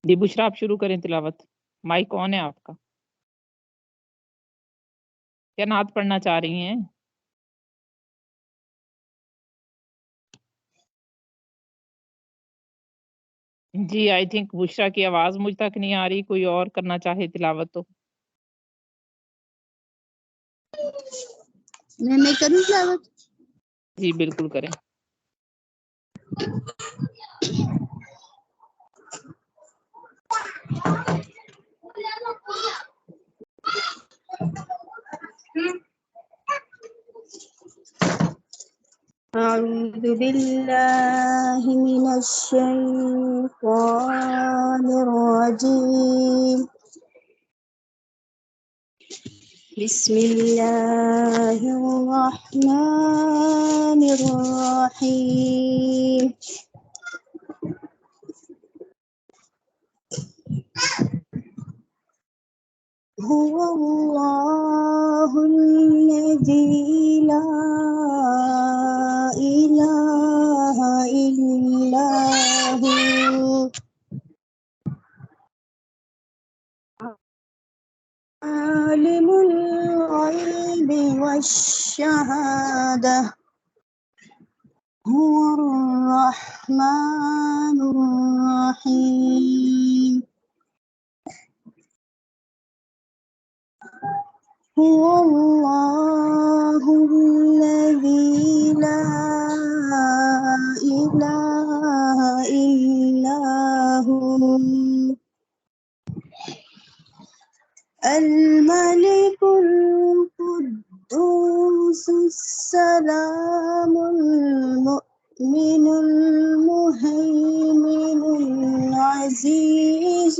جی بشرا آپ شروع کریں تلاوت. مائک کون ہے آپ کا؟ کیا نعت پڑھنا چاہ رہی ہیں؟ جی آئی تھنک بشرا کی آواز مجھ تک نہیں آ رہی. کوئی اور کرنا چاہے تلاوت تو میں کروں تلاوت؟ جی بالکل کریں. أعوذ بالله من الشيطان الرجيم. بسم الله الرحمن الرحيم. هو الله الذي لا إله إلا هو عالم الغيب والشهادة هو الرحمن الرحيم. هو الله الذي لا إله إلا هو الملك القدوس السلام المؤمن المهيمن العزيز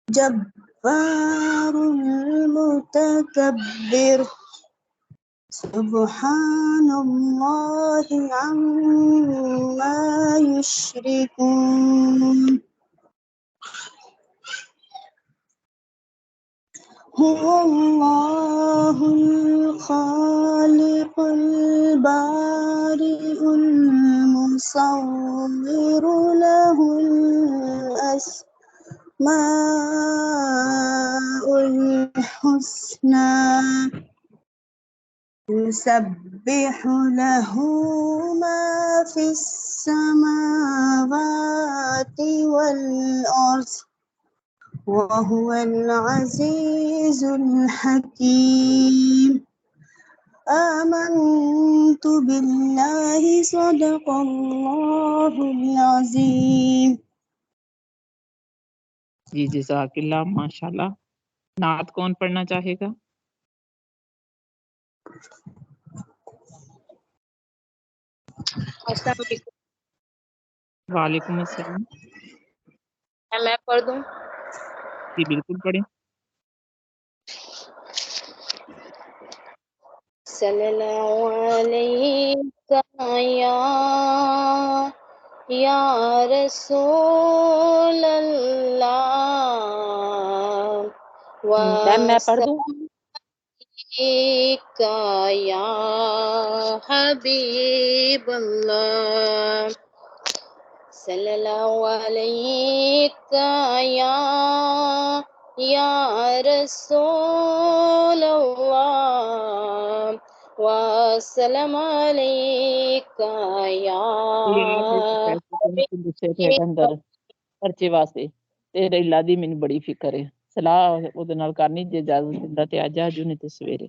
الجبار المتكبر سبحان الله عما يشركون. هو الله الخالق البارئ المصور له الأسماء الحسنى يسبح له ما في السماوات والأرض وهو العزيز الحكيم. آمنت بالله صدق الله العظيم. جی جزاک اللہ ماشاء اللہ. نعت کون پڑھنا چاہے گا؟ السلام علیکم. وعلیکم السلام. میں پڑھ دوں؟ جی بالکل پڑھیں. صلی اللہ علیہ یا رسول اللہ میں پڑھ دوں؟ یا حبیب اللہ صلی اللہ علیہ یا رسول اللہ وسلم علیکہ یا اندر پرچے واسطے تیرے اللہ دی مینوں بڑی فکر ہے. صلاح اودے نال کرنی جے اجازت دیندا تے اج آجو نہیں تے سویرے.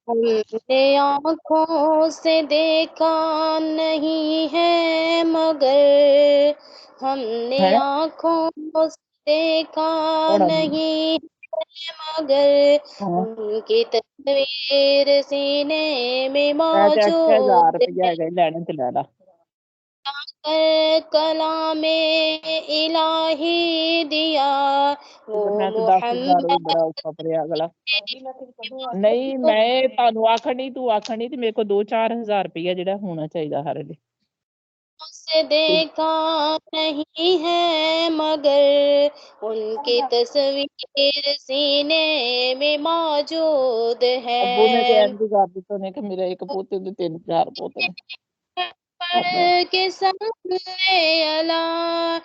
ہم نے آنکھوں سے دیکھا نہیں ہے مگر ہم نے آنکھوں سے دیکھا نہیں ہے مگر ان کی تصویر سینے میں موجود ہے. لینے تے لے لا. کلام الہی دیا وہ میں تو 10,000 محمد بڑا اوکھا پڑیا اگلا. نہیں میں تانوں آکھنی تو آکھنی تے میرے کو 2-4 ہزار روپیہ جڑا ہونا چاہیے ہر ویلے. سے دیکھا نہیں ہے مگر ان کی تصویر سینے میں موجود ہے. ابو نے تے ایسے کر دتا نے کہ میرا ایک پوتے دے 3-4 پوتے نے. پڑھ کے صلی اللہ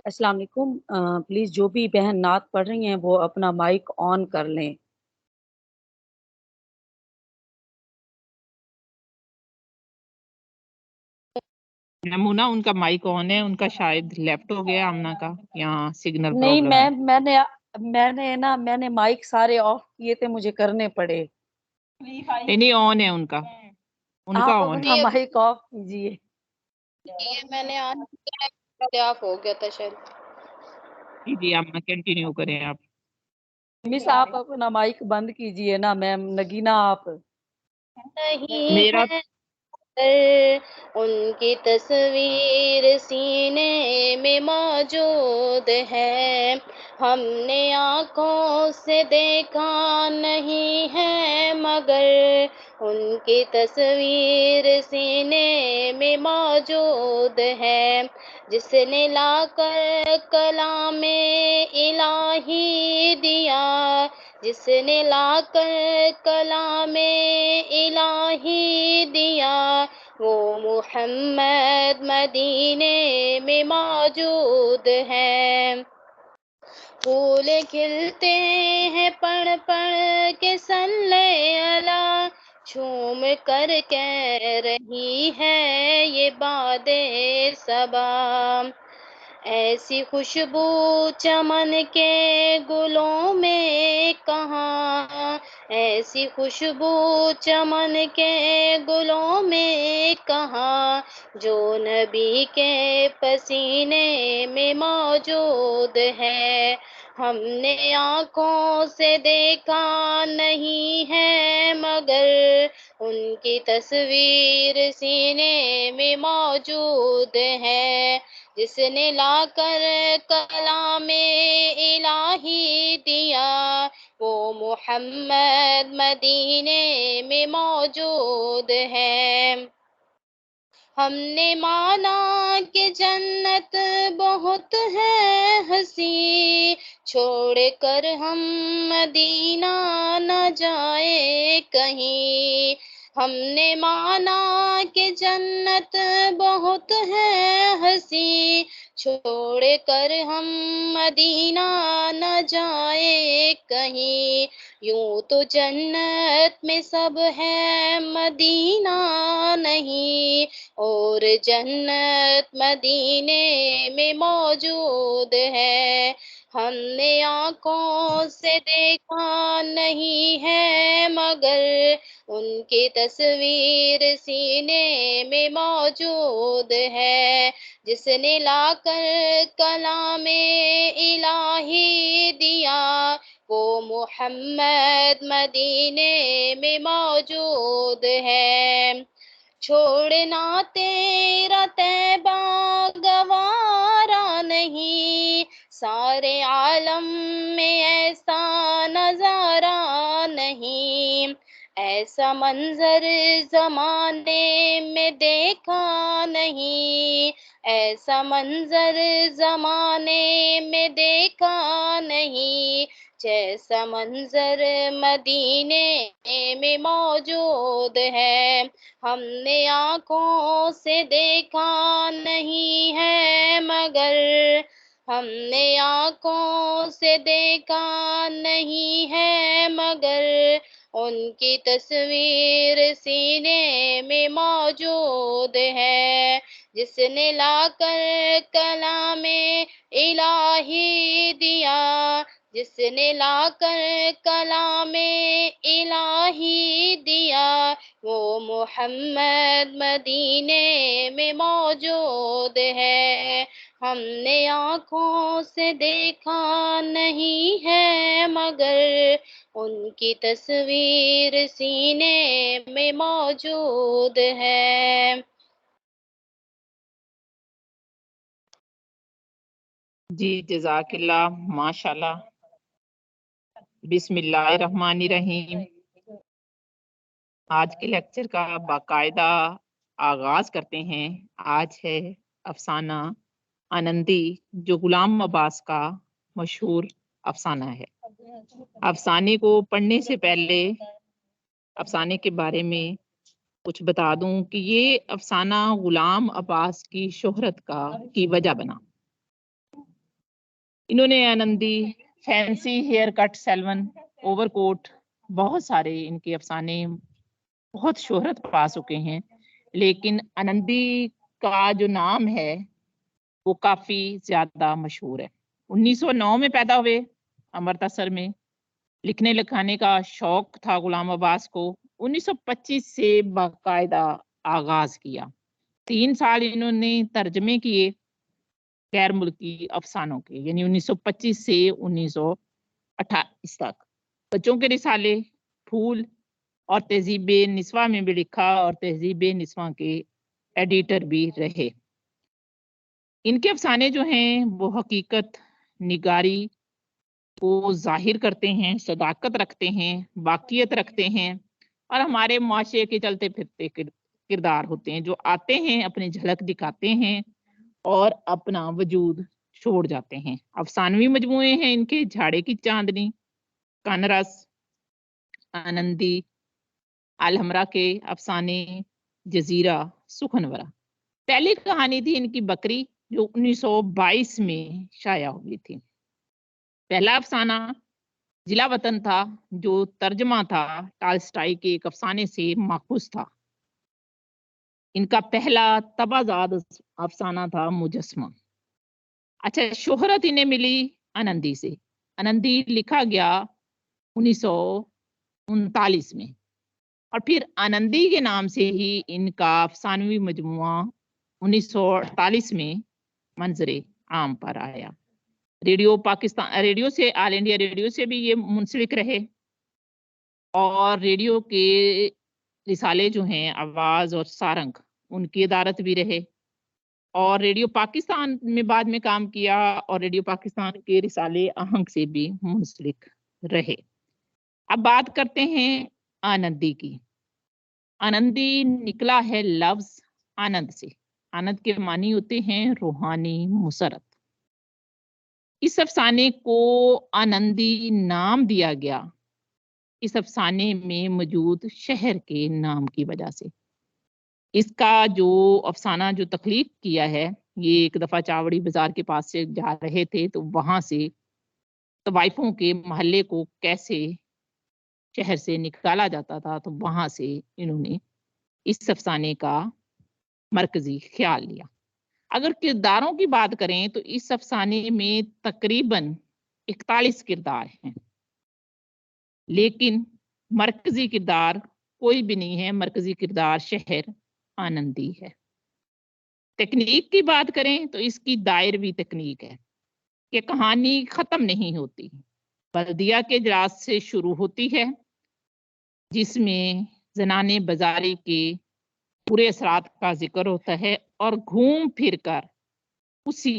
السلام علیکم، پلیز جو بھی بہن نعت پڑھ رہی ہیں وہ اپنا مائک آن کر لیں۔ نمونہ ان کا مائک آن ہے، ان کا شاید لیفٹ ہو گیا آمنہ کا، یہاں سگنل نہیں، پرابلم ہے۔ میں نے مائک سارے آف کیے تھے، مجھے کرنے پڑے۔ نہیں آن ہے ان کا آپ آن اپنا مائک آف کیجیے۔ یہ میں نے آن کیا ہے، پہلے آف ہو گیا تھا شاید۔ جی آمنہ کنٹینیو کریں آپ۔ مس آپ اپنا مائک بند کیجیے نا میم، نگینہ آپ۔ نہیں میرا ہے ان کی تصویر سینے میں موجود ہے، ہم نے آنکھوں سے دیکھا نہیں ہے مگر ان کی تصویر سینے میں موجود ہے، جس نے لا کر کلام الہی دیا، جس نے لا کر کلام الہی دیا، وہ محمد مدینے میں موجود ہے۔ پھول کھلتے ہیں پڑھ پڑھ کے صلی اللہ، جھوم کر کہہ رہی ہے یہ باد صبا، ایسی خوشبو چمن کے گلوں میں کہاں، ایسی خوشبو چمن کے گلوں میں کہاں، جو نبی کے پسینے میں موجود ہے، ہم نے آنکھوں سے دیکھا نہیں ہے مگر ان کی تصویر سینے میں موجود ہے، جس نے لا کر کلام الہی دیا، وہ محمد مدینے میں موجود ہے۔ ہم نے مانا کہ جنت بہت ہے ہنسی، چھوڑ کر ہم مدینہ نہ جائے کہیں، ہم نے مانا کہ جنت بہت ہے ہنسی، چھوڑ کر ہم مدینہ نہ جائے کہیں، یوں تو جنت میں سب ہے مدینہ نہیں، اور جنت مدینے میں موجود ہے، ہم نے آنکھوں سے دیکھا نہیں ہے مگر ان کی تصویر سینے میں موجود ہے، جس نے لا کر کلام الہی دیا، وہ محمد مدینے میں موجود ہے۔ چھوڑنا تیرا طیبہ گوارا نہیں، سارے عالم میں ایسا نظارہ نہیں، ایسا منظر زمانے میں دیکھا نہیں، ایسا منظر زمانے میں دیکھا نہیں، جیسا منظر مدینے میں موجود ہے، ہم نے آنکھوں سے دیکھا نہیں ہے مگر ہم نے آنکھوں سے دیکھا نہیں ہے مگر ان کی تصویر سینے میں موجود ہے، جس نے لا کر کلام الہی دیا، جس نے لا کر کلام الہی دیا، وہ محمد مدینے میں موجود ہے، ہم نے آنکھوں سے دیکھا نہیں ہے مگر ان کی تصویر سینے میں موجود ہے۔ جی جزاک اللہ، ماشاء اللہ۔ بسم اللہ الرحمن الرحیم۔ آج کے لیکچر کا باقاعدہ آغاز کرتے ہیں۔ آج ہے افسانہ آنندی، جو غلام عباس کا مشہور افسانہ ہے۔ افسانے کو پڑھنے سے پہلے افسانے کے بارے میں کچھ بتا دوں کہ یہ افسانہ غلام عباس کی شہرت کی وجہ بنا۔ انہوں نے آنندی، فینسی ہیئر کٹ سیلون، اوور کوٹ، بہت سارے ان کے افسانے بہت شہرت پا چکے ہیں، لیکن آنندی کا جو نام ہے وہ کافی زیادہ مشہور ہے۔ 1909 میں پیدا ہوئے امرتسر میں۔ لکھنے لکھانے کا شوق تھا غلام عباس کو۔ 1925 سے باقاعدہ آغاز کیا۔ 3 سال انہوں نے ترجمے کیے غیر ملکی افسانوں کے، یعنی 1925 سے 1928 تک۔ بچوں کے رسالے پھول اور تہذیب نسواں میں بھی لکھا، اور تہذیب نسواں کے ایڈیٹر بھی رہے۔ ان کے افسانے جو ہیں وہ حقیقت نگاری کو ظاہر کرتے ہیں، صداقت رکھتے ہیں، واقعیت رکھتے ہیں، اور ہمارے معاشرے کے چلتے پھرتے کردار ہوتے ہیں جو آتے ہیں، اپنی جھلک دکھاتے ہیں اور اپنا وجود چھوڑ جاتے ہیں۔ افسانوی مجموعے ہیں ان کے: جھاڑے کی چاندنی، کانرس، آنندی، الحمرا کے افسانے، جزیرہ، سخنورا۔ پہلی کہانی تھی ان کی بکری، جو 1922 میں شائع ہوئی تھی۔ پہلا افسانہ جلا وطن تھا، جو ترجمہ تھا ٹالسٹائی کے ایک افسانے سے ماخوذ تھا۔ ان کا پہلا تبازاد افسانہ تھا مجسمہ۔ اچھا، شہرت انہیں ملی آنندی سے۔ آنندی لکھا گیا 1939 میں، اور پھر آنندی کے نام سے ہی ان کا افسانوی مجموعہ 1948 میں منظر عام پر آیا۔ ریڈیو پاکستان، ریڈیو سے، آل انڈیا ریڈیو سے بھی یہ منسلک رہے، اور ریڈیو کے رسالے جو ہیں آواز اور سارنگ، ان کی ادارت بھی رہے، اور ریڈیو پاکستان میں بعد میں کام کیا، اور ریڈیو پاکستان کے رسالے آہنگ سے بھی منسلک رہے۔ اب بات کرتے ہیں آنندی کی۔ آنندی نکلا ہے لفظ آنند سے۔ آنند کے معنی ہوتے ہیں روحانی مسرت۔ اس افسانے کو آنندی نام دیا گیا اس افسانے میں موجود شہر کے نام کی وجہ سے۔ اس کا جو افسانہ جو تخلیق کیا ہے، یہ ایک دفعہ چاوڑی بازار کے پاس سے جا رہے تھے، تو وہاں سے طوائفوں کے محلے کو کیسے شہر سے نکالا جاتا تھا، تو وہاں سے انہوں نے اس افسانے کا مرکزی خیال لیا۔ اگر کرداروں کی بات کریں تو اس افسانے میں تقریباً 41 کردار ہیں، لیکن مرکزی کردار کوئی بھی نہیں ہے۔ مرکزی کردار شہر آنندی ہے۔ تکنیک کی بات کریں تو اس کی دائروی تکنیک ہے کہ کہانی ختم نہیں ہوتی، بلدیہ کے اجلاس سے شروع ہوتی ہے، جس میں زنان بازاری کے برے اثرات کا ذکر ہوتا ہے، اور گھوم پھر کر اسی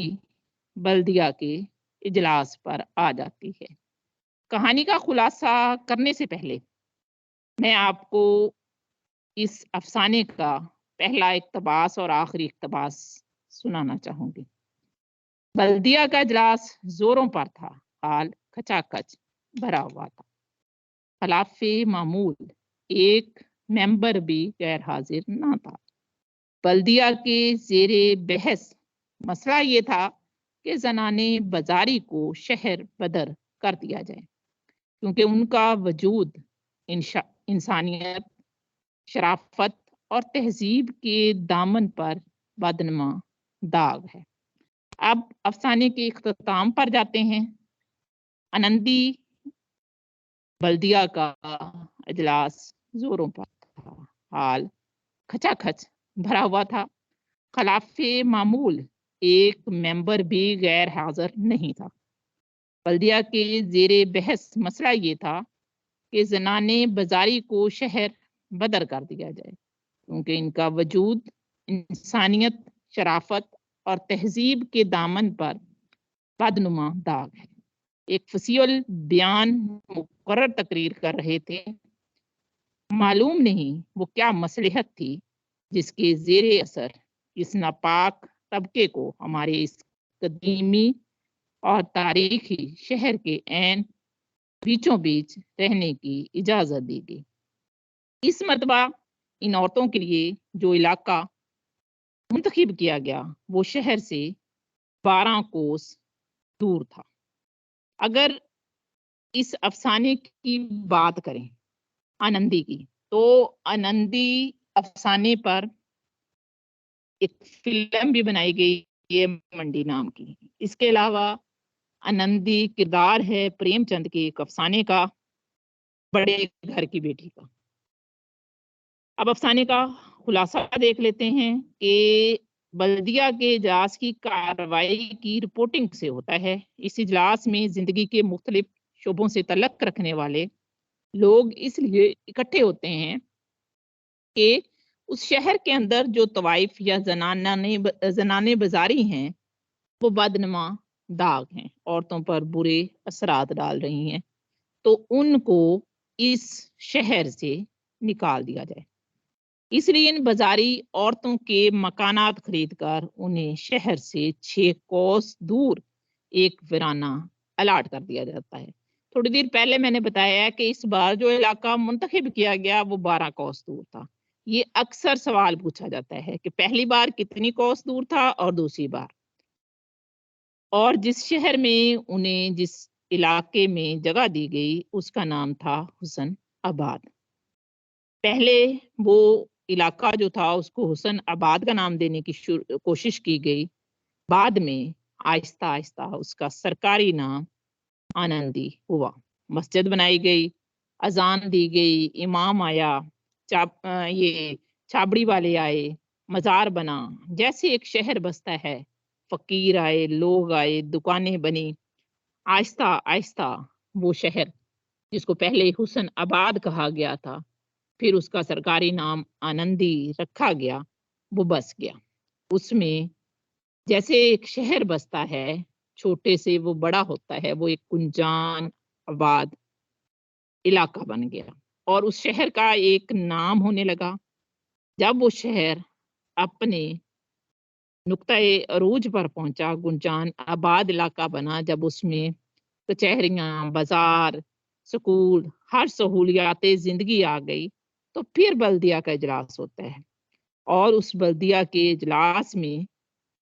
بلدیہ کے اجلاس پر آ جاتی ہے۔ کہانی کا خلاصہ کرنے سے پہلے میں آپ کو اس افسانے کا پہلا اقتباس اور آخری اقتباس سنانا چاہوں گی۔ بلدیہ کا اجلاس زوروں پر تھا، حال کھچا کھچ بھرا ہوا تھا۔ خلاف معمول ایک ممبر بھی غیر حاضر نہ تھا۔ بلدیہ کے زیر بحث مسئلہ یہ تھا کہ زنانے بازاری کو شہر بدر کر دیا جائے، کیونکہ ان کا وجود انسانیت، شرافت اور تہذیب کے دامن پر بدنما داغ ہے۔ اب افسانے کے اختتام پر جاتے ہیں۔ آنندی بلدیہ کا اجلاس زوروں پر تھا، حال کھچا کھچ بھرا ہوا تھا۔ خلاف معمول ایک ممبر بھی غیر حاضر نہیں تھا۔ بلدیہ کے زیر بحث مسئلہ یہ تھا کہ زنانے بازاری کو شہر بدر کر دیا جائے، کیونکہ ان کا وجود انسانیت، شرافت اور تہذیب کے دامن پر بدنما داغ ہے۔ ایک فصیح البیان مقرر تقریر کر رہے تھے معلوم نہیں وہ کیا مصلحت تھی جس کے زیر اثر اس ناپاک طبقے کو ہمارے اس قدیمی اور تاریخی شہر کے عین بیچوں بیچ رہنے کی اجازت دی گئی۔ اس مرتبہ ان عورتوں کے لیے جو علاقہ منتخب کیا گیا وہ شہر سے 12 کوس دور تھا۔ اگر اس افسانے کی بات کریں آنندی کی، تو آنندی افسانے پر ایک فلم بھی بنائی گئی ہے منڈی نام کی۔ اس کے علاوہ آنندی کردار ہے پریم چند کے ایک افسانے کا، بڑے گھر کی بیٹی کا۔ اب افسانے کا خلاصہ دیکھ لیتے ہیں کہ بلدیہ کے اجلاس کی کارروائی کی رپورٹنگ سے ہوتا ہے۔ اس اجلاس میں زندگی کے مختلف شعبوں سے تعلق رکھنے والے لوگ اس لیے اکٹھے ہوتے ہیں کہ اس شہر کے اندر جو طوائف یا زنانے بازاری ہیں وہ بدنما داغ ہیں، عورتوں پر برے اثرات ڈال رہی ہیں، تو ان کو اس شہر سے نکال دیا جائے۔ اس لیے ان بازاری عورتوں کے مکانات خرید کر انہیں شہر سے 6 کوس دور ایک ویرانہ الاٹ کر دیا جاتا ہے۔ تھوڑی دیر پہلے میں نے بتایا کہ اس بار جو علاقہ منتخب کیا گیا وہ 12 کوس دور تھا۔ یہ اکثر سوال پوچھا جاتا ہے کہ پہلی بار کتنی کوس دور تھا اور دوسری بار، اور جس شہر میں انہیں جس علاقے میں جگہ دی گئی اس کا نام تھا حسن آباد۔ پہلے وہ علاقہ جو تھا اس کو حسن آباد کا نام دینے کی کوشش کی گئی، بعد میں آہستہ آہستہ اس کا سرکاری نام آنندی ہوا۔ مسجد بنائی گئی، اذان دی گئی، امام آیا، یہ چھابڑی والے آئے، مزار بنا، جیسے ایک شہر بستا ہے، فقیر آئے، لوگ آئے، دکانیں بنی۔ آہستہ آہستہ وہ شہر جس کو پہلے حسن آباد کہا گیا تھا، پھر اس کا سرکاری نام آنندی رکھا گیا، وہ بس گیا۔ اس میں جیسے ایک شہر بستا ہے، چھوٹے سے وہ بڑا ہوتا ہے، وہ ایک گنجان آباد علاقہ بن گیا اور اس شہر کا ایک نام ہونے لگا۔ جب وہ شہر اپنے نقطۂ عروج پر پہنچا، گنجان آباد علاقہ بنا، جب اس میں کچہریاں، بازار، سکول، ہر سہولیات زندگی آ گئی، تو پھر بلدیہ کا اجلاس ہوتا ہے، اور اس بلدیہ کے اجلاس میں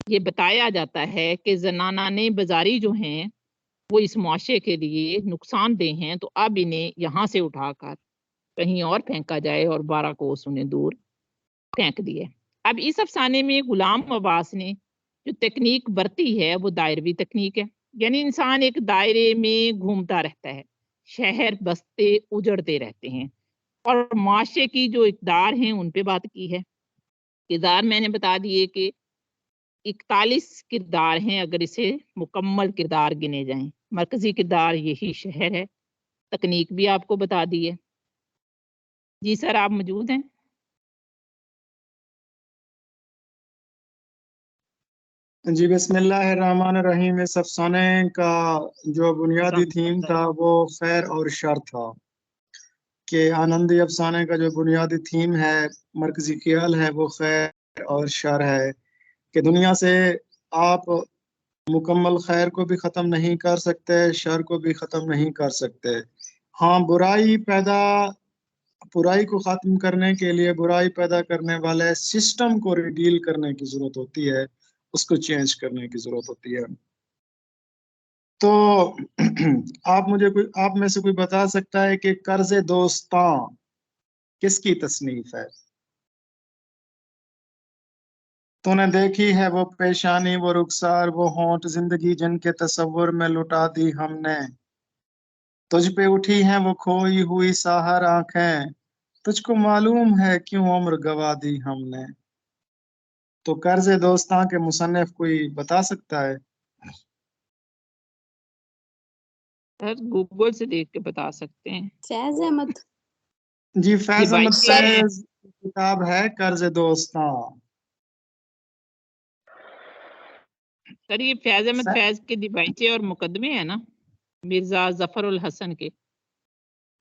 یہ بتایا جاتا ہے کہ زنانان بازاری جو ہیں وہ اس معاشرے کے لیے نقصان دہ ہیں، تو اب انہیں یہاں سے اٹھا کر کہیں اور پھینکا جائے، اور 12 کوس انہیں دور پھینک دیے۔ اب اس افسانے میں غلام عباس نے جو تکنیک برتی ہے وہ دائروی تکنیک ہے، یعنی انسان ایک دائرے میں گھومتا رہتا ہے، شہر بستے اجڑتے رہتے ہیں، اور معاشرے کی جو اقدار ہیں ان پہ بات کی ہے۔ کردار میں نے بتا دیے کہ 41 کردار ہیں اگر اسے مکمل کردار گنے جائیں۔ مرکزی کردار یہی شہر ہے، تکنیک بھی آپ کو بتا دی ہے۔ جی سر، آپ موجود ہیں؟ جی بسم اللہ الرحمن الرحیم۔ اس افسانے کا جو بنیادی تھیم تھا وہ خیر اور شر تھا، کہ آنندی افسانے کا جو بنیادی تھیم ہے، مرکزی خیال ہے، وہ خیر اور شر ہے، کہ دنیا سے آپ مکمل خیر کو بھی ختم نہیں کر سکتے، شر کو بھی ختم نہیں کر سکتے۔ ہاں، برائی کو ختم کرنے کے لیے برائی پیدا کرنے والے سسٹم کو ریڈیل کرنے کی ضرورت ہوتی ہے، اس کو چینج کرنے کی ضرورت ہوتی ہے۔ تو آپ میں سے کوئی بتا سکتا ہے کہ قرض دوستاں کس کی تصنیف ہے؟ تو نے دیکھی ہے وہ پیشانی، وہ رخسار، وہ ہونٹ، زندگی جن کے تصور میں لٹا دی ہم نے، تجھ پہ اٹھی ہیں وہ کھوئی ہوئی ساحر آنکھیں، تجھ کو معلوم ہے کیوں عمر گوا دی ہم نے۔ تو قرض دوستاں کے مصنف کوئی بتا سکتا ہے؟ سر گوگل سے دیکھ کے بتا سکتے ہیں۔ فیض احمد۔ جی، فیض احمد سر فیض کتاب ہے قرض دوستاں۔ سر یہ فیض احمد فیض کے دیبائچے اور مقدمے ہیں نا، مرزا ظفر الحسن کے۔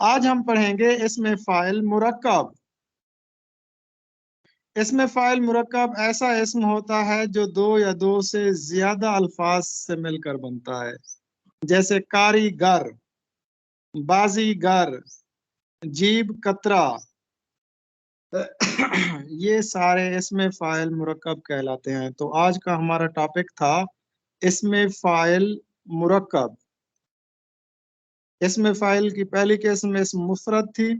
آج ہم پڑھیں گے اسم فاعل مرکب۔ اسم فاعل مرکب ایسا اسم ہوتا ہے جو دو یا دو سے زیادہ الفاظ سے مل کر بنتا ہے، جیسے کاریگر، بازیگر، جیب کترا، یہ سارے اسم فاعل مرکب کہلاتے ہیں۔ تو آج کا ہمارا ٹاپک تھا اسم فاعل مرکب۔ اسم فاعل کی پہلی قسم اسم مفرد تھی،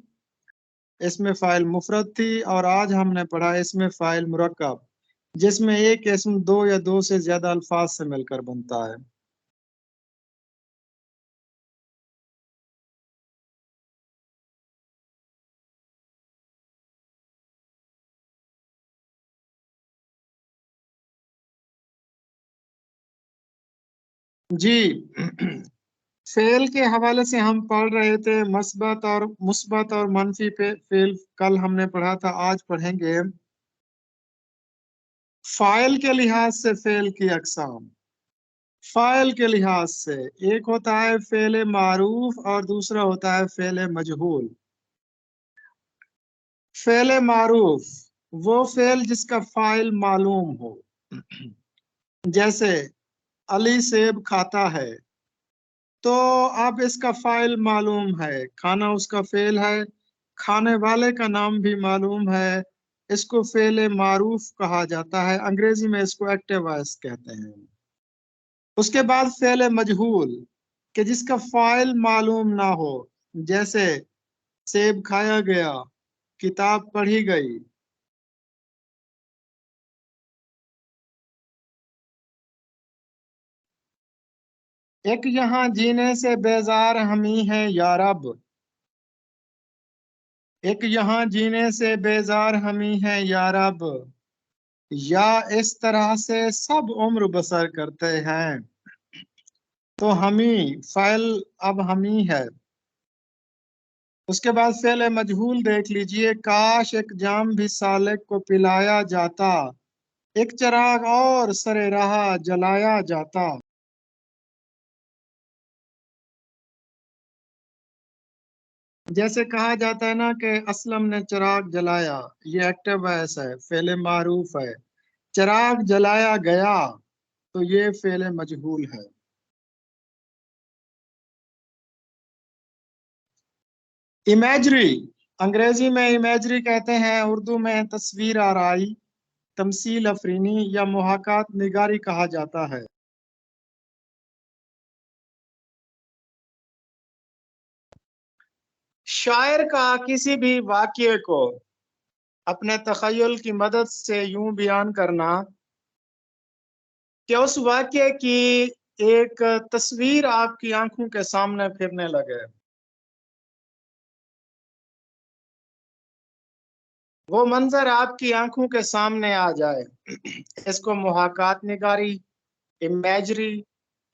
اسم فاعل مفرد تھی، اور آج ہم نے پڑھا اسم فاعل مرکب، جس میں ایک اسم دو یا دو سے زیادہ الفاظ سے مل کر بنتا ہے۔ جی، فعل کے حوالے سے ہم پڑھ رہے تھے مثبت اور منفی فعل، کل ہم نے پڑھا تھا۔ آج پڑھیں گے فاعل کے لحاظ سے فعل کی اقسام۔ فاعل کے لحاظ سے ایک ہوتا ہے فعل معروف اور دوسرا ہوتا ہے فعل مجہول۔ فعل معروف وہ فعل جس کا فاعل معلوم ہو، جیسے علی سیب کھاتا ہے، تو اب اس کا فاعل معلوم ہے، کھانا اس کا فعل ہے، کھانے والے کا نام بھی معلوم ہے، اس کو فعل معروف کہا جاتا ہے، انگریزی میں اس کو ایکٹیو وائس کہتے ہیں۔ اس کے بعد فعل مجہول کہ جس کا فاعل معلوم نہ ہو، جیسے سیب کھایا گیا، کتاب پڑھی گئی۔ ایک یہاں جینے سے بیزار ہمیں ہے یا رب، ایک یہاں جینے سے بیزار ہمیں ہے یا رب، یا اس طرح سے سب عمر بسر کرتے ہیں۔ تو ہمیں فعل اب ہمیں ہے۔ اس کے بعد فعل مجہول دیکھ لیجئے، کاش ایک جام بھی سالک کو پلایا جاتا، ایک چراغ اور سر راہ جلایا جاتا۔ جیسے کہا جاتا ہے نا کہ اسلم نے چراغ جلایا، یہ ایکٹیو وائس ہے، فعل معروف ہے۔ چراغ جلایا گیا تو یہ فعل مجہول ہے۔ امیجری، انگریزی میں امیجری کہتے ہیں، اردو میں تصویر آرائی، تمثیل افرینی یا محاکات نگاری کہا جاتا ہے۔ شاعر کا کسی بھی واقعے کو اپنے تخیل کی مدد سے یوں بیان کرنا کہ اس واقعے کی ایک تصویر آپ کی آنکھوں کے سامنے پھرنے لگے، وہ منظر آپ کی آنکھوں کے سامنے آ جائے، اس کو محاکات نگاری، امیجری،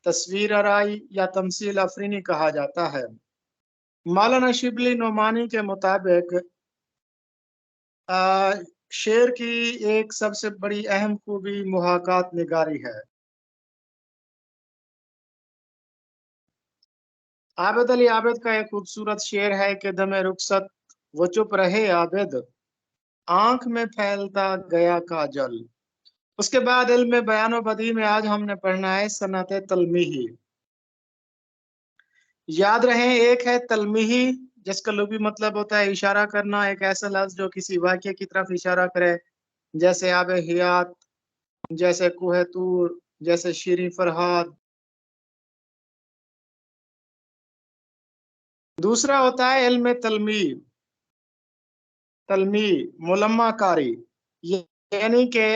تصویر آرائی یا تمثیل افرینی کہا جاتا ہے۔ مولانا شبلی نعمانی کے مطابق شعر کی ایک سب سے بڑی اہم خوبی محاکات نگاری ہے۔ عابد علی عابد کا ایک خوبصورت شعر ہے کہ دم رخصت وہ چپ رہے عابد، آنکھ میں پھیلتا گیا کاجل۔ اس کے بعد علم بیان و بدیع میں آج ہم نے پڑھنا ہے صنعت تلمیحی۔ یاد رہیں، ایک ہے تلمیحی جس کا لغوی مطلب ہوتا ہے اشارہ کرنا، ایک ایسا لفظ جو کسی واقعے کی طرف اشارہ کرے، جیسے آب حیات، جیسے کوہ طور، جیسے شیریں فرہاد۔ دوسرا ہوتا ہے علم تلمیح، ملمہ کاری، یعنی کہ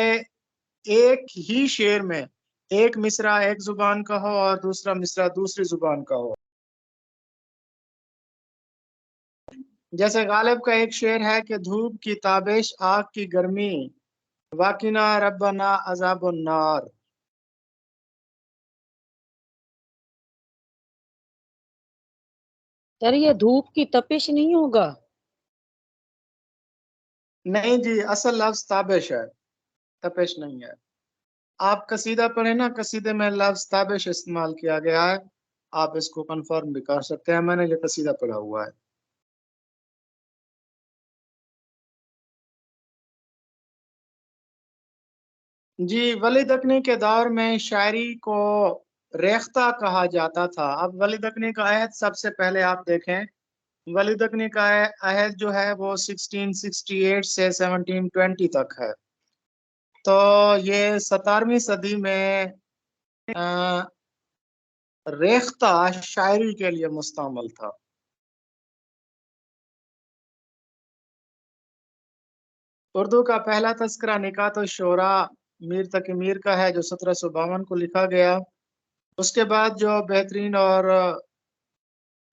ایک ہی شعر میں ایک مصرع ایک زبان کا ہو اور دوسرا مصرع دوسری زبان کا ہو۔ جیسے غالب کا ایک شعر ہے کہ دھوپ کی تابش، آگ کی گرمی، واقعنا ربنا عذاب النار۔ سر یہ دھوپ کی تپش نہیں ہوگا؟ نہیں جی، اصل لفظ تابش ہے، تپش نہیں ہے۔ آپ قصیدہ پڑھیں نا، قصیدے میں لفظ تابش استعمال کیا گیا ہے، آپ اس کو کنفرم بھی کر سکتے ہیں، میں نے یہ قصیدہ پڑھا ہوا ہے۔ جی ولی دکنی کے دور میں شاعری کو ریختہ کہا جاتا تھا. اب ولی دکنی کا عہد سب سے پہلے آپ دیکھیں، ولی دکنی کا عہد جو ہے وہ 1668 سے 1720 تک ہے. تو یہ 17ویں صدی میں ریختہ شاعری کے لیے مستعمل تھا. اردو کا پہلا تذکرہ نکات الشعراء میر تقی میر کا ہے جو 1752 کو لکھا گیا. اس کے بعد جو بہترین اور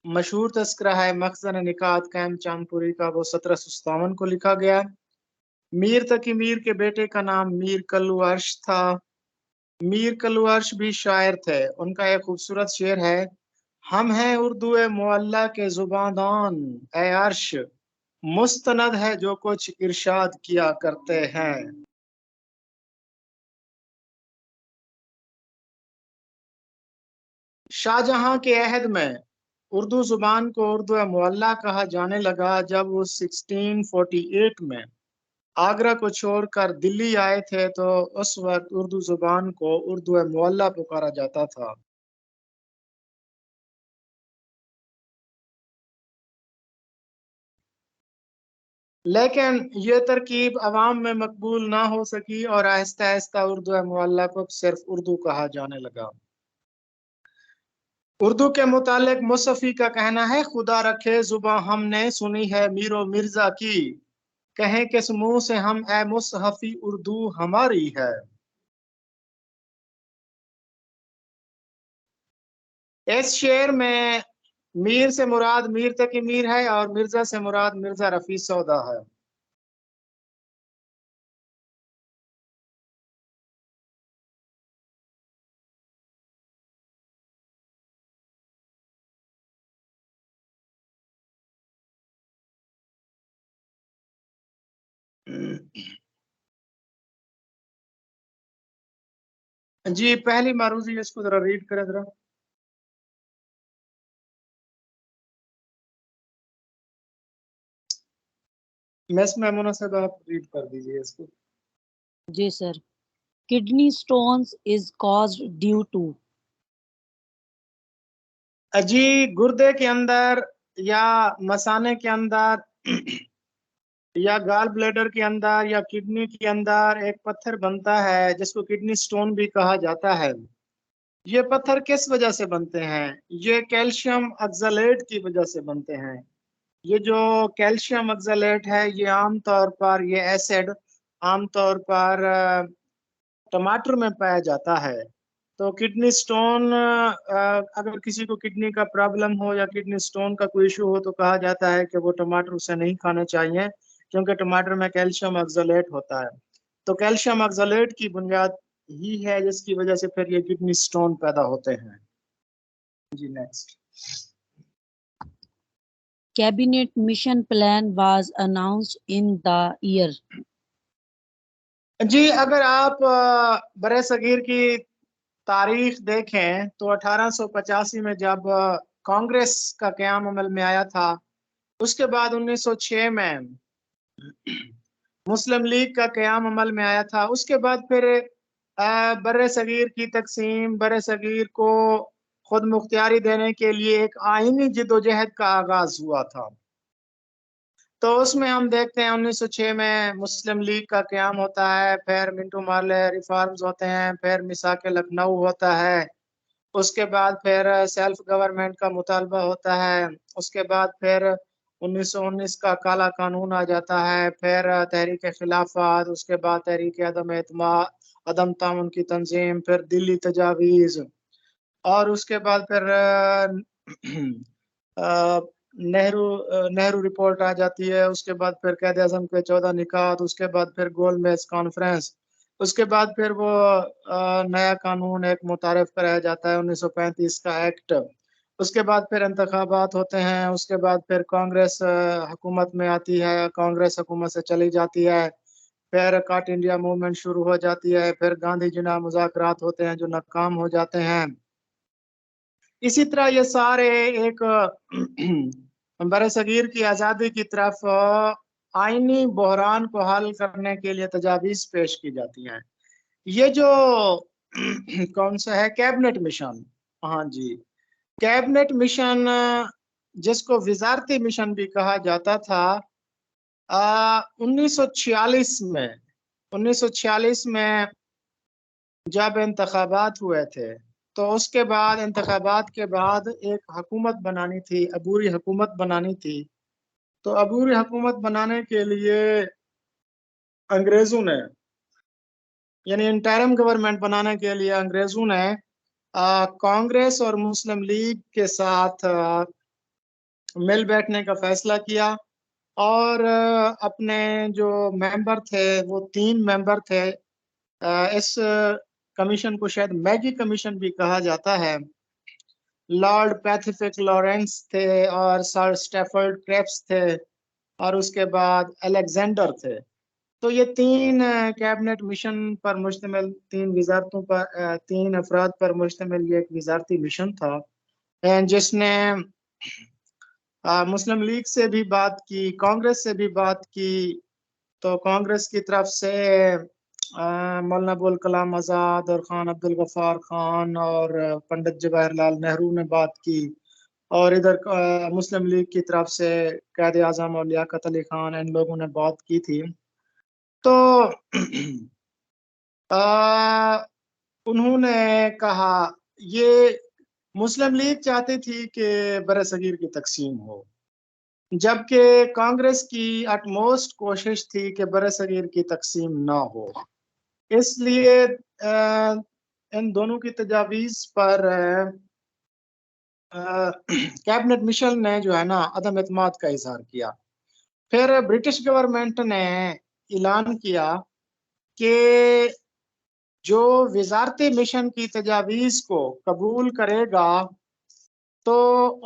مشہور تذکرہ ہے مخزن نکات قیم چاند پوری کا، وہ 1757 کو لکھا گیا. میر تقی میر کے بیٹے کا نام میر کلو عرش تھا. میر کلو عرش بھی شاعر تھے. ان کا ایک خوبصورت شعر ہے: ہم ہیں اردو معلیٰ کے زباں دان، اے عرش مستند ہے جو کچھ ارشاد کیا کرتے ہیں. شاہجہاں کے عہد میں اردو زبان کو اردو معلیٰ کہا جانے لگا جب وہ 1648 میں آگرہ کو چھوڑ کر دلی آئے تھے، تو اس وقت اردو زبان کو اردو معلیٰ پکارا جاتا تھا. لیکن یہ ترکیب عوام میں مقبول نہ ہو سکی اور آہستہ آہستہ اردو معلیٰ کو صرف اردو کہا جانے لگا. اردو کے متعلق مصحفی کا کہنا ہے: خدا رکھے زباں ہم نے سنی ہے میر و مرزا کی، کہیں کس منہ سے ہم اے مصحفی اردو ہماری ہے. اس شعر میں میر سے مراد میر تقی میر ہے اور مرزا سے مراد مرزا رفیع سودا ہے. جی پہلی معروضی اس کو ذرا ریڈ کریں ذرا. مس میمونہ صاحب آپ ریڈ کر دیجیے اس کو. جی sir. Kidney stones is caused due to. جی گردے کے اندر یا مثانے کے اندر یا گال بلیڈر کے اندر یا کڈنی کے اندر ایک پتھر بنتا ہے جس کو کڈنی سٹون بھی کہا جاتا ہے. یہ پتھر کس وجہ سے بنتے ہیں؟ یہ کیلشیم آکزالیٹ کی وجہ سے بنتے ہیں. یہ جو کیلشیم آکزالیٹ ہے یہ عام طور پر یہ ایسڈ عام طور پر ٹماٹر میں پایا جاتا ہے. تو کڈنی سٹون اگر کسی کو کڈنی کا پرابلم ہو یا کڈنی سٹون کا کوئی ایشو ہو تو کہا جاتا ہے کہ وہ ٹماٹر اسے نہیں کھانا چاہیے، کیونکہ ٹماٹر میں کیلشیم آکزالیٹ ہوتا ہے. تو کیلشیم آکزالیٹ کی بنیاد ہی ہے جس کی وجہ سے پھر یہ کڈنی سٹون پیدا ہوتے ہیں. جی next. Cabinet mission plan was announced in the year. جی اگر آپ برِ صغیر کی تاریخ دیکھیں تو 1885 میں جب کانگریس کا قیام عمل میں آیا تھا، اس کے بعد 1906 میں مسلم لیگ کا قیام عمل میں آیا تھا. اس کے بعد پھر برِ صغیر کی تقسیم، برِ صغیر کو خود مختاری دینے کے لیے ایک آئینی جدوجہد کا آغاز ہوا تھا. تو اس میں ہم دیکھتے ہیں 1906 میں مسلم لیگ کا قیام ہوتا ہے، پھر منٹو مارلے ریفارمز ہوتے ہیں، پھر میثاق لکھنؤ ہوتا ہے، اس کے بعد پھر سیلف گورنمنٹ کا مطالبہ ہوتا ہے، اس کے بعد پھر 1919 کا کالا قانون آ جاتا ہے، پھر تحریک خلافت، اس کے بعد تحریک عدم اعتماد عدم تعاون کی تنظیم، پھر دلی تجاویز، اور اس کے بعد پھر نہرو رپورٹ آ جاتی ہے. اس کے بعد پھر قائد اعظم کے 14 نکات، اس کے بعد پھر گول میز کانفرنس، اس کے بعد پھر وہ نیا قانون ایک متعارف کرایا جاتا ہے 1935 کا ایکٹ. اس کے بعد پھر انتخابات ہوتے ہیں، اس کے بعد پھر کانگریس حکومت میں آتی ہے، کانگریس حکومت سے چلی جاتی ہے، پھر کاٹ انڈیا موومنٹ شروع ہو جاتی ہے، پھر گاندھی جناح مذاکرات ہوتے ہیں جو ناکام ہو جاتے ہیں. اسی طرح یہ سارے ایک برِ صغیر کی آزادی کی طرف آئینی بحران کو حل کرنے کے لیے تجاویز پیش کی جاتی ہیں. یہ جو کون سا ہے کیبنٹ مشن، ہاں جی کیبنٹ مشن جس کو وزارتی مشن بھی کہا جاتا تھا، 1946 میں جب انتخابات ہوئے تھے تو اس کے بعد انتخابات کے بعد ایک حکومت بنانی تھی، عبوری حکومت بنانی تھی. تو عبوری حکومت بنانے کے لیے انگریزوں نے یعنی انٹرم گورنمنٹ بنانے کے لیے انگریزوں نے کانگریس اور مسلم لیگ کے ساتھ مل بیٹھنے کا فیصلہ کیا، اور اپنے جو ممبر تھے وہ 3 ممبر تھے. اس کمیشن کو شاید میگی کمیشن بھی کہا جاتا ہے. لارڈ پیتھیفک لارنس تھے اور سر اسٹیفرڈ کریپس تھے اور اس کے بعد الیگزینڈر تھے. تو یہ 3 کیبنٹ مشن پر مشتمل 3 وزارتوں پر 3 افراد پر مشتمل یہ ایک وزارتی مشن تھا، جس نے مسلم لیگ سے بھی بات کی، کانگریس سے بھی بات کی. تو کانگریس کی طرف سے مولانا ابوالکلام آزاد اور خان عبدالغفار خان اور پنڈت جواہر لال نہرو نے بات کی، اور ادھر مسلم لیگ کی طرف سے قائد اعظم اور لیاقت علی خان ان لوگوں نے بات کی تھی. تو انہوں نے کہا یہ مسلم لیگ چاہتی تھی کہ برصغیر کی تقسیم ہو، جبکہ کانگریس کی اٹموسٹ کوشش تھی کہ برصغیر کی تقسیم نہ ہو. اس لیے ان دونوں کی تجاویز پر کیبنٹ مشن نے جو ہے نا عدم اعتماد کا اظہار کیا. پھر برٹش گورنمنٹ نے اعلان کیا کہ جو وزارتی مشن کی تجاویز کو قبول کرے گا تو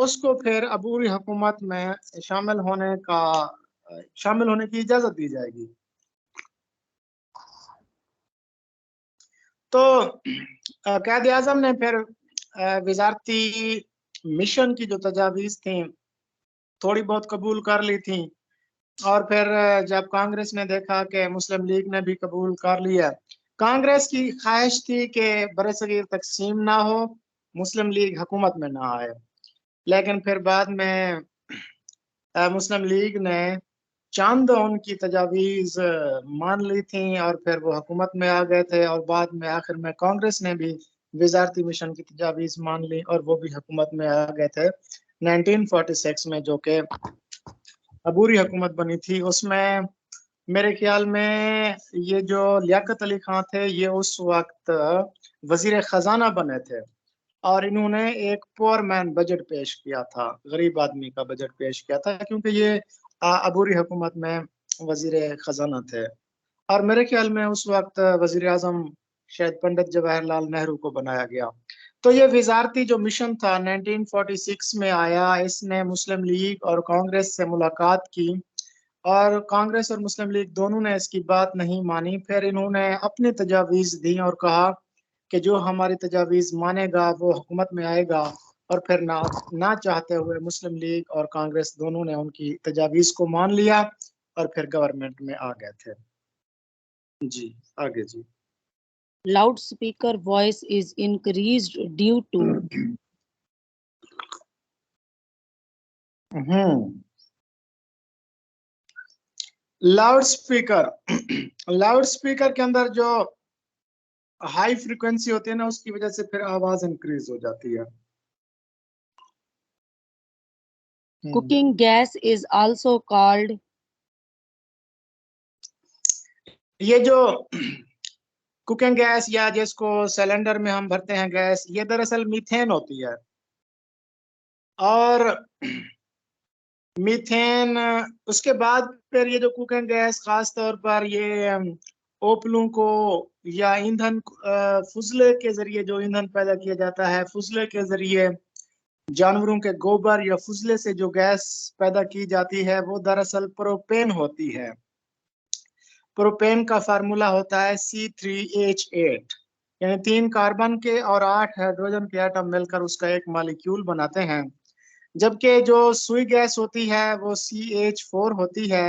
اس کو پھر عبوری حکومت میں شامل ہونے کی اجازت دی جائے گی. تو قائد اعظم نے پھر وزارتی مشن کی جو تجاویز تھیں تھوڑی بہت قبول کر لی تھیں، اور پھر جب کانگریس نے دیکھا کہ مسلم لیگ نے بھی قبول کر لیا، کانگریس کی خواہش تھی کہ برصغیر تقسیم نہ ہو، مسلم لیگ حکومت میں نہ آئے. لیکن پھر بعد میں مسلم لیگ نے چند ان کی تجاویز مان لی تھیں اور پھر وہ حکومت میں آ گئے تھے، اور بعد میں آخر میں کانگریس نے بھی وزارتی مشن کی تجاویز مان لی اور وہ بھی حکومت میں آ گئے تھے 1946 میں، جو کہ عبوری حکومت بنی تھی. اس میں میرے خیال میں یہ جو لیاقت علی خان تھے یہ اس وقت وزیر خزانہ بنے تھے، اور انہوں نے ایک پور مین بجٹ پیش کیا تھا، غریب آدمی کا بجٹ پیش کیا تھا، کیونکہ یہ عبوری حکومت میں وزیر خزانہ تھے. اور میرے خیال میں اس وقت وزیر اعظم شاید پنڈت جواہر لال نہرو کو بنایا گیا. تو یہ وزارتی جو مشن تھا 1946 میں آیا، اس نے مسلم لیگ اور کانگریس سے ملاقات کی، اور کانگریس اور مسلم لیگ دونوں نے اس کی بات نہیں مانی. پھر انہوں نے اپنی تجاویز دی اور کہا کہ جو ہماری تجاویز مانے گا وہ حکومت میں آئے گا، اور پھر نہ چاہتے ہوئے مسلم لیگ اور کانگریس دونوں نے ان کی تجاویز کو مان لیا اور پھر گورنمنٹ میں آ گئے تھے. جی آگے جی. Loud speaker voice is increased due to loud speaker کے اندر جو ہائی فریکوینسی ہوتی ہے نا اس کی وجہ سے پھر آواز انکریز ہو جاتی ہے. cooking gas is also called یہ جو کوکنگ گیس یا جس کو سلنڈر میں ہم بھرتے ہیں گیس، یہ دراصل میتھین ہوتی ہے. اور میتھین اس کے بعد پھر یہ جو کوکنگ گیس خاص طور پر یہ اوپلوں کو یا ایندھن فضلے کے ذریعے جو ایندھن پیدا کیا جاتا ہے، فضلے کے ذریعے جانوروں کے گوبر یا فضلے سے جو گیس پیدا کی جاتی ہے وہ دراصل پروپین ہوتی ہے. پروپین کا فارمولا ہوتا ہے C3H8، یعنی 3 کاربن کے اور 8 ہائیڈروجن کے ایٹم مل کر اس کا ایک مالیکیول بناتے ہیں. جبکہ جو سوئی گیس ہوتی ہے وہ CH4 ہوتی ہے،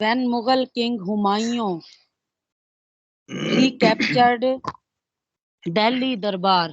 When Mughal king Humayun recaptured Delhi Darbar,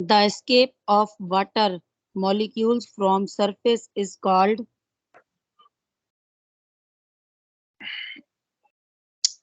the escape of water molecules from surface is called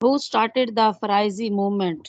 who started the Farazi movement?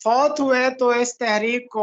فوت ہوئے تو اس تحریک کو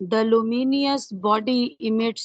The luminous body emits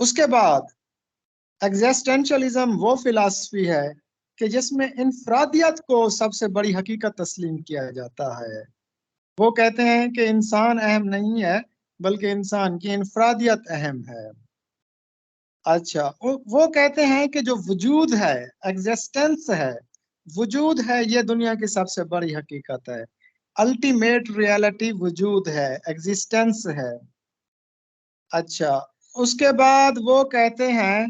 اس کے بعد ایگزسٹینشلزم وہ فلسفی ہے کہ جس میں انفرادیت کو سب سے بڑی حقیقت تسلیم کیا جاتا ہے. وہ کہتے ہیں کہ انسان اہم نہیں ہے بلکہ انسان کی انفرادیت اہم ہے. اچھا وہ کہتے ہیں کہ جو وجود ہے، ایگزسٹنس ہے، وجود ہے، یہ دنیا کی سب سے بڑی حقیقت ہے. الٹیمیٹ ریالٹی وجود ہے، ایگزسٹنس ہے. اچھا اس کے بعد وہ کہتے ہیں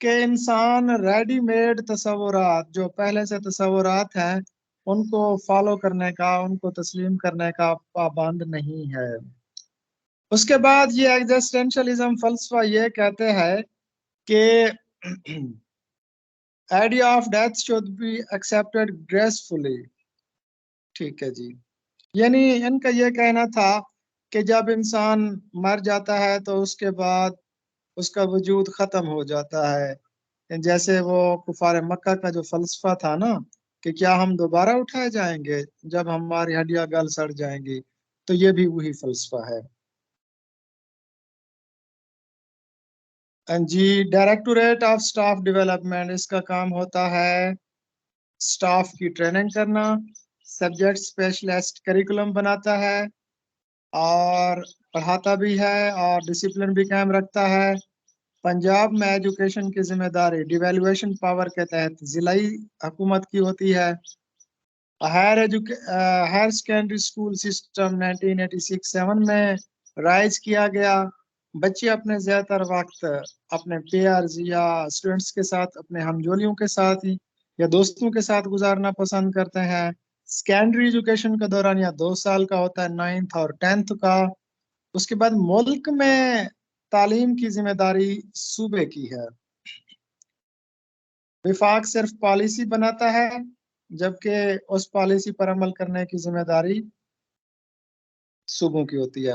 کہ انسان ریڈی میڈ تصورات، جو پہلے سے تصورات ہیں، ان کو فالو کرنے کا، ان کو تسلیم کرنے کا پابند نہیں ہے. اس کے بعد یہ ایگزسٹینشلزم فلسفہ یہ کہتے ہیں کہ idea of death should be accepted gracefully. ٹھیک ہے جی، یعنی ان کا یہ کہنا تھا کہ جب انسان مر جاتا ہے تو اس کے بعد اس کا وجود ختم ہو جاتا ہے. جیسے وہ کفار مکہ کا جو فلسفہ تھا نا کہ کیا ہم دوبارہ اٹھائے جائیں گے جب ہماری ہڈیاں گل سڑ جائیں گی، تو یہ بھی وہی فلسفہ ہے. جی ڈائریکٹوریٹ آف سٹاف ڈیولپمنٹ، اس کا کام ہوتا ہے سٹاف کی ٹریننگ کرنا، سبجیکٹ اسپیشلسٹ کریکولم بناتا ہے اور پڑھاتا بھی ہے اور ڈسپلن بھی قائم رکھتا ہے. پنجاب میں ایجوکیشن کی ذمہ داری ڈیویلویشن پاور کے تحت ضلعی حکومت کی ہوتی ہے. ہائر سیکنڈری اسکول سسٹم 1986-7 میں رائج کیا گیا. بچے اپنے زیادہ تر وقت اپنے پیئرز یا اسٹوڈنٹس کے ساتھ، اپنے ہمجولیوں کے ساتھ یا دوستوں کے ساتھ گزارنا پسند کرتے ہیں. سیکنڈری ایجوکیشن کا دورانیہ 2 سال کا ہوتا ہے، 9th اور 10th کا. اس کے بعد ملک میں تعلیم کی ذمہ داری صوبے کی ہے. وفاق صرف پالیسی بناتا ہے جبکہ اس پالیسی پر عمل کرنے کی ذمہ داری صوبوں کی ہوتی ہے.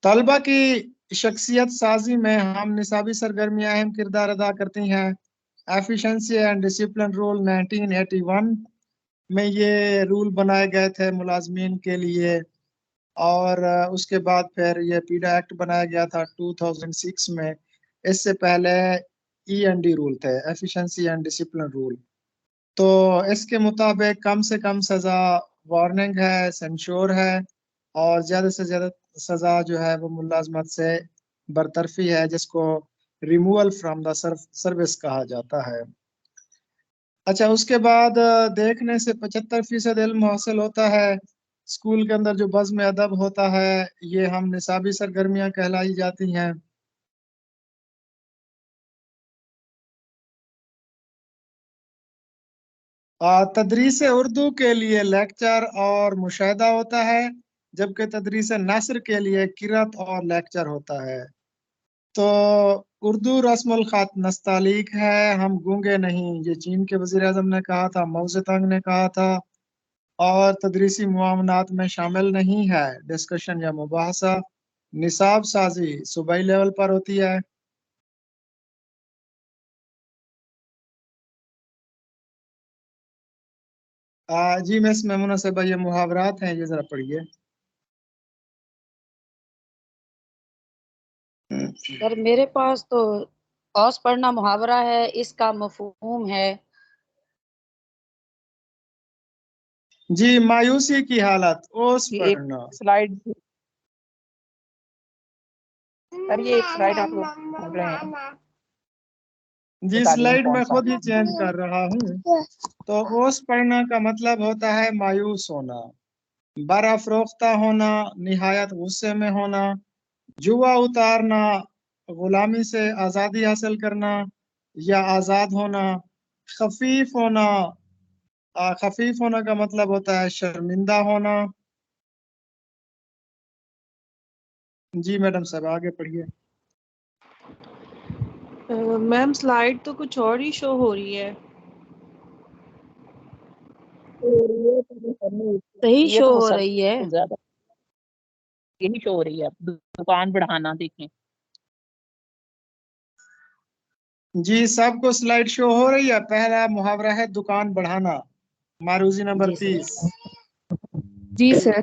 طلبہ کی شخصیت سازی میں ہم نصابی سرگرمیاں اہم کردار ادا کرتی ہیں. ایفیشنسی اینڈ ڈسپلن رول 1981 میں یہ رول بنائے گئے تھے ملازمین کے لیے، اور اس کے بعد پھر یہ پیڈا ایکٹ بنایا گیا تھا 2006 میں. اس سے پہلے END رول تھے، ایفیشنسی اینڈ ڈسپلن رول. تو اس کے مطابق کم سے کم سزا وارننگ ہے، سینشور ہے، اور زیادہ سے زیادہ سزا جو ہے وہ ملازمت سے برطرفی ہے، جس کو ریموول فرام دا سروس کہا جاتا ہے. اچھا اس کے بعد دیکھنے سے 75% علم حاصل ہوتا ہے. اسکول کے اندر جو بزم ادب ہوتا ہے یہ ہم نصابی سرگرمیاں کہلائی جاتی ہیں. تدریس اردو کے لیے لیکچر اور مشاہدہ ہوتا ہے، جبکہ تدریس نثر کے لیے قرأت اور لیکچر ہوتا ہے. تو اردو رسم الخط نستعلیق ہے، ہم گونگے نہیں، یہ چین کے وزیر اعظم نے کہا تھا، ماؤ زیدونگ نے کہا تھا. اور تدریسی معاونات میں شامل نہیں ہے ڈسکشن یا مباحثہ. نصاب سازی صوبائی لیول پر ہوتی ہے. جی مس میمونہ صاحبہ یہ محاورات ہیں، یہ ذرا پڑھیے. سر میرے پاس تو اوس پڑھنا محاورہ ہے، اس کا مفہوم ہے جی مایوسی کی حالت، اوس ایک پڑھنا. سلائیڈ سر، یہ ایک سلائیڈ آپ لوگ پڑھ رہے ہیں جی تعلیم سلائیڈ کون میں سا؟ خود ہی چینج کر رہا ہوں. تو اوس پڑھنا کا مطلب ہوتا ہے مایوس ہونا، برافروختہ ہونا، نہایت غصے میں ہونا، جوا اتارنا، غلامی سے آزادی حاصل کرنا یا آزاد ہونا. خفیف ہونا، خفیف ہونا کا مطلب ہوتا ہے شرمندہ ہونا. جی میڈم صاحب آگے پڑھیے. میم سلائیڈ تو کچھ اور ہی شو ہو رہی ہے. صحیح یہ شو تو ہو سب رہی ہے. کچھ زیادہ یہی شو ہو رہی ہے. دکان بڑھانا دیکھیں. جی سب کو سلائیڈ شو ہو رہی ہے. پہلا محاورہ ہے دکان بڑھانا، معروضی نمبر جی 30. جی سر.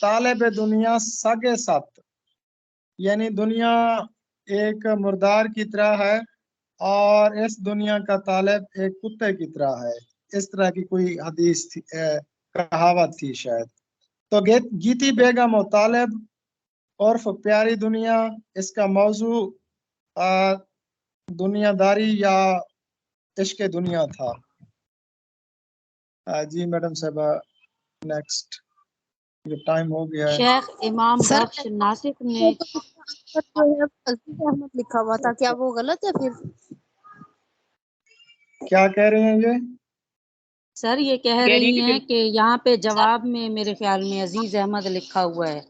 طالب دنیا سگے ست، یعنی دنیا ایک مردار کی طرح ہے اور اس دنیا کا طالب ایک کتے کی طرح ہے، اس طرح کی کوئی حدیث تھی، کہاوت تھی شاید۔ تو گیتی بیگم و طالب عرف پیاری دنیا، اس کا موضوع دنیا داری یا عشق دنیا تھا۔ جی میڈم صاحبہ نیکسٹ، یہ ٹائم ہو گیا ہے۔ شیخ امام سر بخش ناسک نے عزیز احمد لکھا ہوا تھا، کیا وہ غلط ہے پھر؟ کیا کہہ رہے ہیں یہ؟ سر یہ کہہ کہہ رہی رہی ہیں ہیں کہ یہاں پہ جواب میں میرے خیال میں عزیز احمد لکھا ہوا ہے۔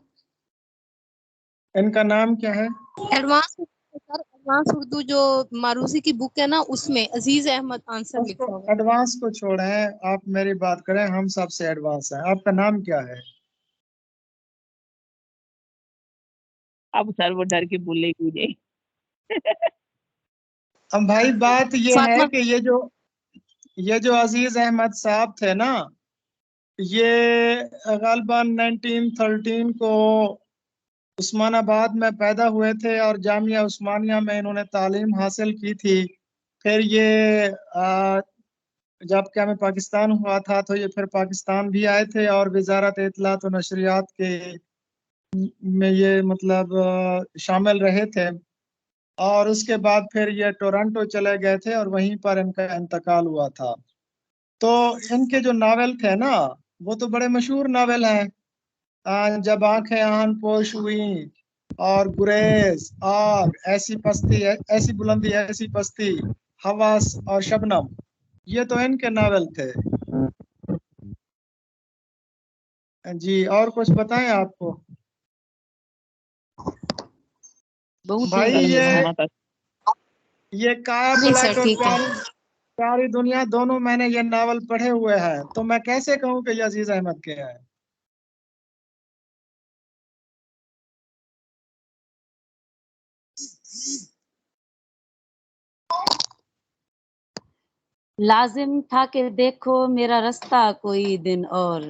ان کا نام کیا ہے؟ ایڈوانس سر، ایڈوانس اردو جو ماروزی کی بک ہے نا، اس میں عزیز احمد آنسر اس کو لکھا ہوا ہے۔ ایڈوانس کو چھوڑیں، آپ میری بات کریں، ہم سب سے ایڈوانس ہیں۔ آپ کا نام کیا ہے؟ اب سر وہ ڈر کے بولے گی نہیں۔ اب بھائی بات یہ ہے فاطمہ کہ یہ جو عزیز احمد صاحب تھے نا، یہ غالباً 1913 کو عثمان آباد میں پیدا ہوئے تھے اور جامعہ عثمانیہ میں انہوں نے تعلیم حاصل کی تھی۔ پھر یہ جب کہ ہمیں پاکستان ہوا تھا تو یہ پھر پاکستان بھی آئے تھے اور وزارت اطلاعات و نشریات کے میں یہ مطلب شامل رہے تھے، اور اس کے بعد پھر یہ ٹورنٹو چلے گئے تھے اور وہیں پر ان کا انتقال ہوا تھا۔ تو ان کے جو ناول تھے نا وہ تو بڑے مشہور ناول ہیں، جب آنکھیں آہن پوش ہوئیں اور گریز، آگ، ایسی پستی، ایسی بلندی ایسی پستی، حواس اور شبنم، یہ تو ان کے ناول تھے۔ جی اور کچھ بتائیں آپ کو؟ بہت بھائی ہی یہ کایا جی پلٹ سر اور ٹھیک ہے۔ پیاری دنیا دونوں میں نے یہ ناول پڑھے ہوئے ہیں، تو میں کیسے کہوں کہ یہ عزیز احمد کے ہیں؟ لازم تھا کہ دیکھو میرا رستہ کوئی دن اور،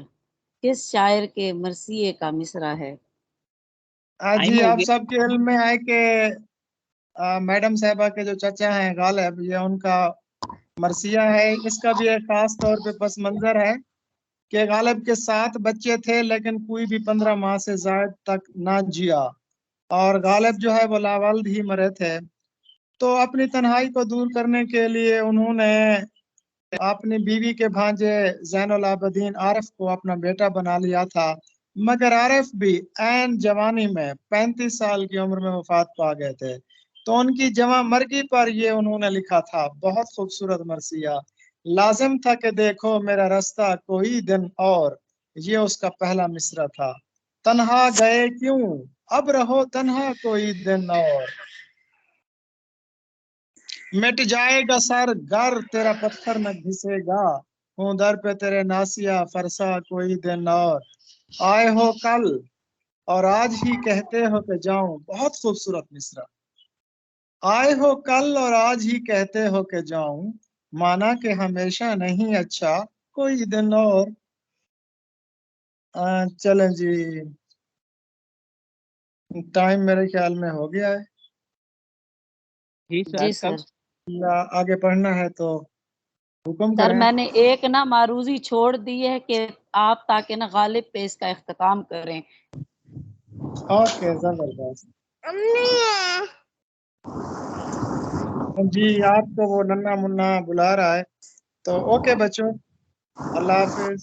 کس شاعر کے مرثیے کا مصرع ہے؟ ٹائم جی ہو آپ گیا۔ سب کے علم میں آئے کہ میڈم صاحبہ کے جو چچا ہیں غالب، یہ ان کا مرثیہ ہے۔ اس کا بھی ایک خاص طور پہ پس منظر ہے کہ غالب کے 7 بچے تھے لیکن کوئی بھی 15 ماہ سے زائد تک نہ جیا، اور غالب جو ہے وہ لاوالد ہی مرے تھے۔ تو اپنی تنہائی کو دور کرنے کے لیے انہوں نے اپنی بیوی کے بھانجے زین العابدین عارف کو اپنا بیٹا بنا لیا تھا، مگر عارف بھی عین جوانی میں 35 سال کی عمر میں وفات پا گئے تھے۔ تو ان کی جواں مرگی پر یہ انہوں نے لکھا تھا، بہت خوبصورت مرثیہ، لازم تھا کہ دیکھو میرا رستہ کوئی دن اور، یہ اس کا پہلا مصرع تھا۔ تنہا گئے کیوں اب رہو تنہا کوئی دن اور، مٹ جائے گا سر گر تیرا پتھر نہ گھسے گا، ہوں در پہ تیرے ناسیہ فرسا کوئی دن اور، آئے ہو کل اور آج ہی کہتے ہو کہ جاؤں، بہت خوبصورت مصرع، آئے ہو کل اور آج ہی کہتے ہو کہ جاؤں، مانا کہ ہمیشہ نہیں اچھا کوئی دن اور۔ چلیں جی ٹائم میرے خیال میں ہو گیا ہے، جی جی سر کب؟ سر۔ یا آگے پڑھنا ہے تو حکم سر کریں۔ میں نے ایک نا معروضی چھوڑ دی ہے کہ آپ تاکہ نا غالب پہ اس کا اختتام کریں۔ اوکے زبردست۔ جی آپ کو وہ ننا منا بلا رہا ہے، تو اوکے بچوں، اللہ حافظ۔